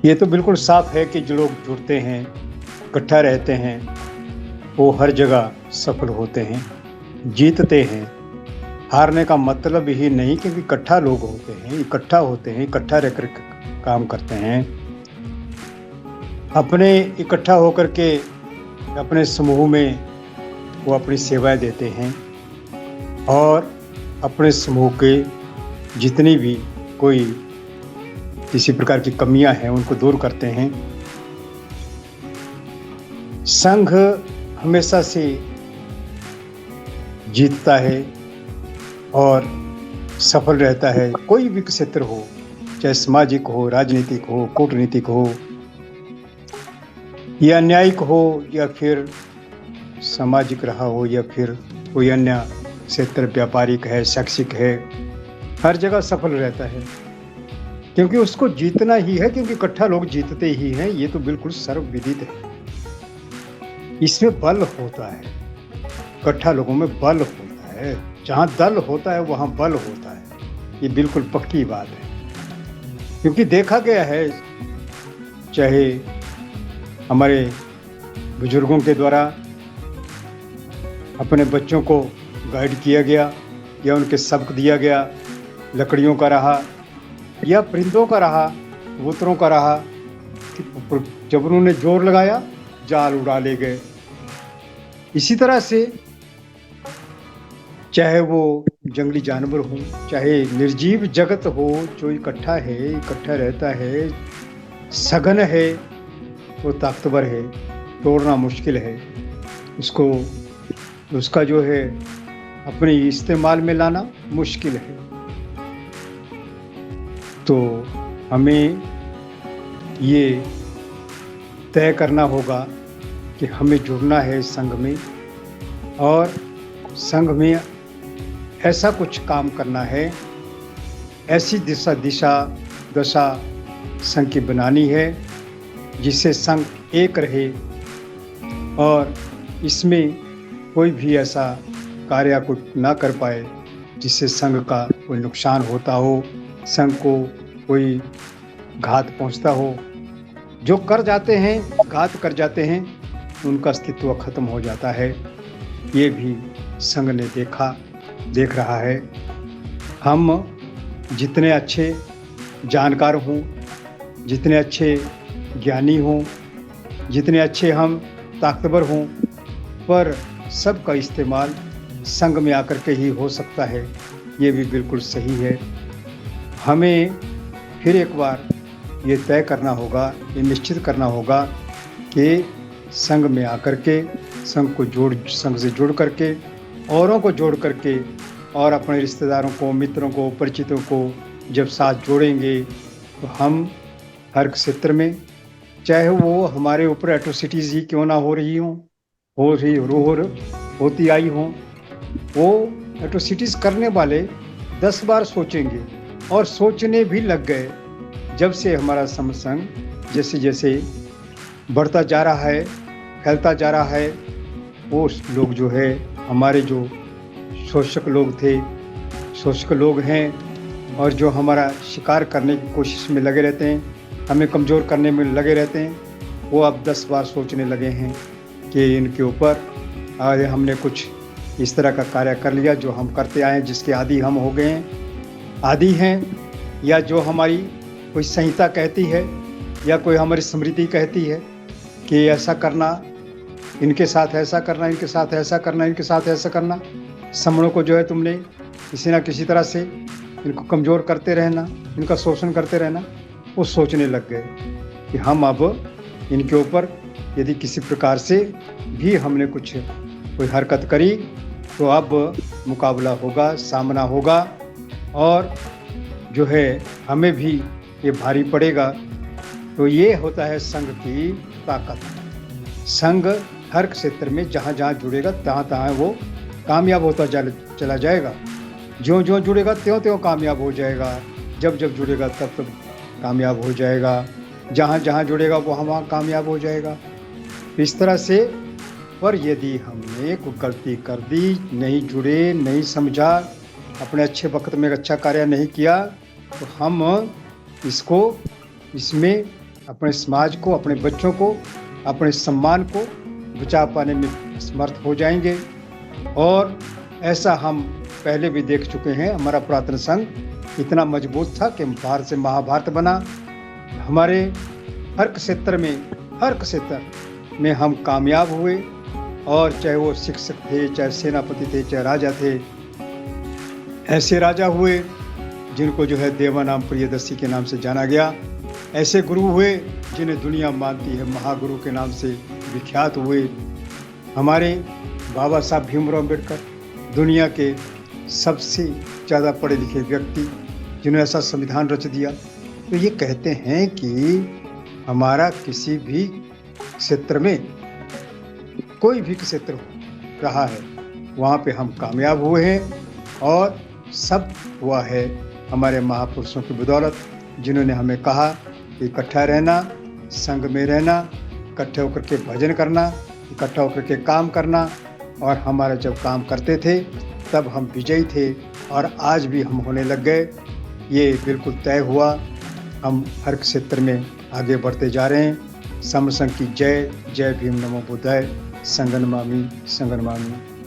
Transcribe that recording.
ये तो बिल्कुल साफ है कि जो लोग जुड़ते हैं, इकट्ठा रहते हैं, वो हर जगह सफल होते हैं, जीतते हैं। हारने का मतलब ही नहीं, क्योंकि इकट्ठा लोग होते हैं, इकट्ठा होते हैं, इकट्ठा रहकर काम करते हैं। अपने इकट्ठा होकर के अपने समूह में वो अपनी सेवाएं देते हैं और अपने समूह के जितनी भी कोई किसी प्रकार की कमियां हैं उनको दूर करते हैं। संघ हमेशा से जीतता है और सफल रहता है। कोई भी क्षेत्र हो, चाहे सामाजिक हो, राजनीतिक हो, कूटनीतिक हो, या न्यायिक हो, या फिर सामाजिक रहा हो, या फिर कोई अन्य क्षेत्र व्यापारिक है, शैक्षिक है, हर जगह सफल रहता है, क्योंकि उसको जीतना ही है, क्योंकि इकट्ठा लोग जीतते ही हैं। ये तो बिल्कुल सर्वविदित है। इसमें बल होता है, इकट्ठा लोगों में बल होता है। जहाँ दल होता है वहाँ बल होता है। ये बिल्कुल पक्की बात है, क्योंकि देखा गया है, चाहे हमारे बुजुर्गों के द्वारा अपने बच्चों को गाइड किया गया या उनके सबक दिया गया, लकड़ियों का रहा या परिंदों का रहा, कबूतरों का रहा, जब उन्होंने जोर लगाया जाल उड़ा ले गए। इसी तरह से चाहे वो जंगली जानवर हो, चाहे निर्जीव जगत हो, जो इकट्ठा है, इकट्ठा रहता है, सघन है, वो ताकतवर है, तोड़ना मुश्किल है। उसको उसका जो है अपने इस्तेमाल में लाना मुश्किल है। तो हमें ये तय करना होगा कि हमें जुड़ना है संघ में, और संघ में ऐसा कुछ काम करना है, ऐसी दशा संघ की बनानी है जिससे संघ एक रहे और इसमें कोई भी ऐसा कार्य को ना कर पाए जिससे संघ का कोई नुकसान होता हो, संघ को कोई घात पहुंचता हो। जो कर जाते हैं, घात कर जाते हैं, उनका अस्तित्व खत्म हो जाता है। ये भी संघ ने देख रहा है। हम जितने अच्छे जानकार हों, जितने अच्छे ज्ञानी हों, जितने अच्छे हम ताकतवर हों, पर सबका इस्तेमाल संघ में आकर के ही हो सकता है। ये भी बिल्कुल सही है। हमें फिर एक बार ये तय करना होगा, ये निश्चित करना होगा कि संघ में आकर के संघ से जुड़ करके, औरों को जोड़ करके, और अपने रिश्तेदारों को, मित्रों को, परिचितों को जब साथ जोड़ेंगे तो हम हर क्षेत्र में, चाहे वो हमारे ऊपर एट्रोसिटीज़ ही क्यों ना हो रही हों, होती आई हों, वो एट्रोसिटीज़ करने वाले 10 बार सोचेंगे, और सोचने भी लग गए। जब से हमारा संघ जैसे जैसे बढ़ता जा रहा है, फैलता जा रहा है, वो लोग जो है, हमारे जो शोषक लोग हैं, और जो हमारा शिकार करने की कोशिश में लगे रहते हैं, हमें कमज़ोर करने में लगे रहते हैं, वो अब 10 बार सोचने लगे हैं कि इनके ऊपर आज हमने कुछ इस तरह का कार्य कर लिया जो हम करते आए हैं, जिसके आदी हम हो गए हैं, आदी हैं, या जो हमारी कोई संहिता कहती है या कोई हमारी स्मृति कहती है कि ऐसा करना, इनके साथ ऐसा करना, इनके साथ ऐसा करना, इनके साथ ऐसा करना। समणों को जो है तुमने किसी ना किसी तरह से इनको कमज़ोर करते रहना, इनका शोषण करते रहना। वो सोचने लग गए कि हम अब इनके ऊपर यदि किसी प्रकार से भी हमने कोई हरकत करी तो अब मुकाबला होगा, सामना होगा, और जो है हमें भी ये भारी पड़ेगा। तो ये होता है संघ की ताकत। संघ हर क्षेत्र में जहाँ जहाँ जुड़ेगा तहाँ वो कामयाब होता चला जाएगा। ज्यों ज्यों जुड़ेगा त्यों त्यों कामयाब हो जाएगा। जब जब जुड़ेगा तब कामयाब हो जाएगा। जहाँ जहाँ जुड़ेगा वहाँ कामयाब हो जाएगा। इस तरह से, पर यदि हमने कोई गलती कर दी, नहीं जुड़े, नहीं समझा, अपने अच्छे वक्त में अच्छा कार्य नहीं किया, तो हम इसमें अपने समाज को, अपने बच्चों को, अपने सम्मान को बचा पाने में समर्थ हो जाएंगे। और ऐसा हम पहले भी देख चुके हैं। हमारा पुरातन संघ इतना मजबूत था कि भारत से महाभारत बना। हमारे हर क्षेत्र में हम कामयाब हुए। और चाहे वो शिक्षक थे, चाहे सेनापति थे, चाहे राजा थे, ऐसे राजा हुए जिनको जो है देवानाम प्रियदर्शी के नाम से जाना गया। ऐसे गुरु हुए जिन्हें दुनिया मानती है महागुरु के नाम से विख्यात हुए। हमारे बाबा साहब भीमराव अम्बेडकर दुनिया के सबसे ज़्यादा पढ़े लिखे व्यक्ति, जिन्होंने ऐसा संविधान रच दिया। तो ये कहते हैं कि हमारा किसी भी क्षेत्र में, कोई भी क्षेत्र रहा है, वहाँ पे हम कामयाब हुए हैं। और सब हुआ है हमारे महापुरुषों की बदौलत, जिन्होंने हमें कहा कि इकट्ठा रहना, संग में रहना, इकट्ठे होकर के भजन करना, इकट्ठा होकर के काम करना। और हमारा जब काम करते थे तब हम विजयी थे, और आज भी हम होने लग गए। ये बिल्कुल तय हुआ। हम हर क्षेत्र में आगे बढ़ते जा रहे हैं। समसंघ की जय। जय भीम, नमो बुद्धाय। संगन मामी, संगन मामी।